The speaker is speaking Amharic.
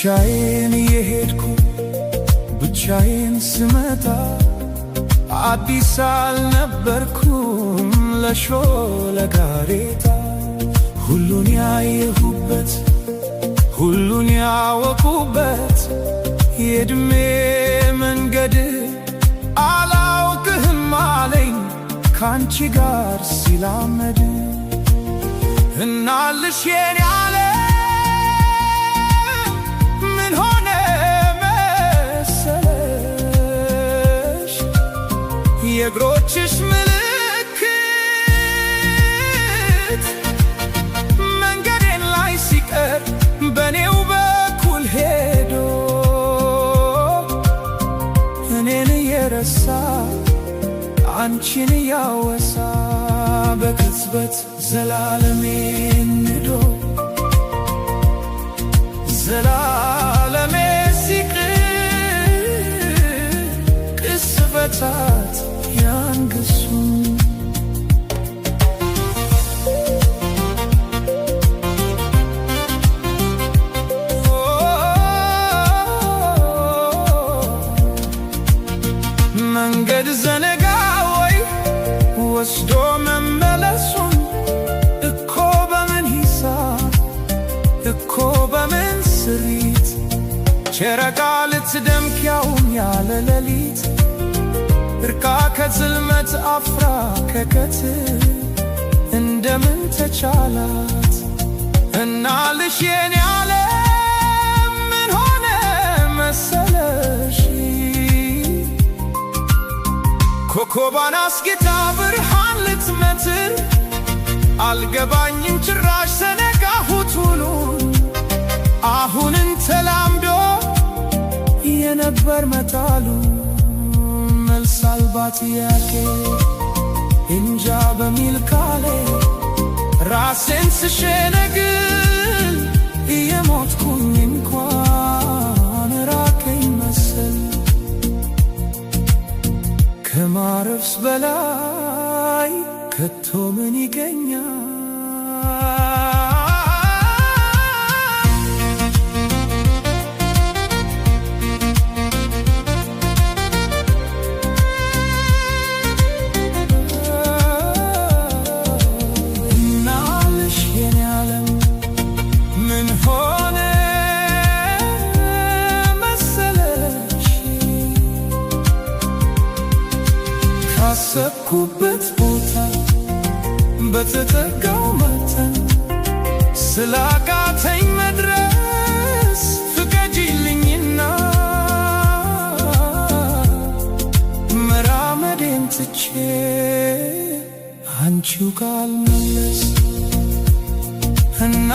ብቻዬን የሄድኩ ብቻዬን ስመጣ አዲስ አልነበርኩም ለሾለ ጋሬጣ ሁሉን ያየሁበት ሁሉን ያወኩበት የዕድሜ መንገድ አላውቅህም አለኝ ካንቺ ጋር ሲላመድ እናልሽ የኔ ዓለም ምን ሆነ መሰለሽ የእግሮችሽ ምልክት መንገዴን ላይ ሲቀር በኔው በኩል ሄዶ እኔን እየረሳ አንቺን እያወሳ በቅጽበት ዘላለሜን ንዶ ዘላለሜ ሲቅር ቅስፈታት ያንግሱ መንገድ ዘነጋ ወይ ወስዶ መመለሱን እኮ በምን ሂሳብ እኮ በምን ስሪት ጨረቃ ልትደምቅ ያውም ያለ ሌሊት እርቃ ከጽልመት አፍራ ከቀትር እንደምን ተቻላት እናልሽ የኔ ዓለም ምን ሆነ መሰለሽ ኮከቧን አስጌጣ ብርሃን ልትመትር አልገባኝም ጭራሽ ዘነጋሁት ሁሉን አሁንን ተላምዶ የነበር መጣሉ መልስ አልባ ጥያቄ እንጃ በሚል ቃሌ ራሴን ስሸነግል እየሞትኩኝ እንኳን ራቀኝ መሰል ከማረፍስ በላይ ከቶ ምን ይገኛል? እናልሽ የኔ ዓለም ምን ሆነ መሰለሽ ካሰብኩበት ቦታ በተጠጋው መጠን ስላቃተኝ መድረስ ፍቀጂልኝና መራመዴን ትቼ አንቺው ጋር ልመለስ እና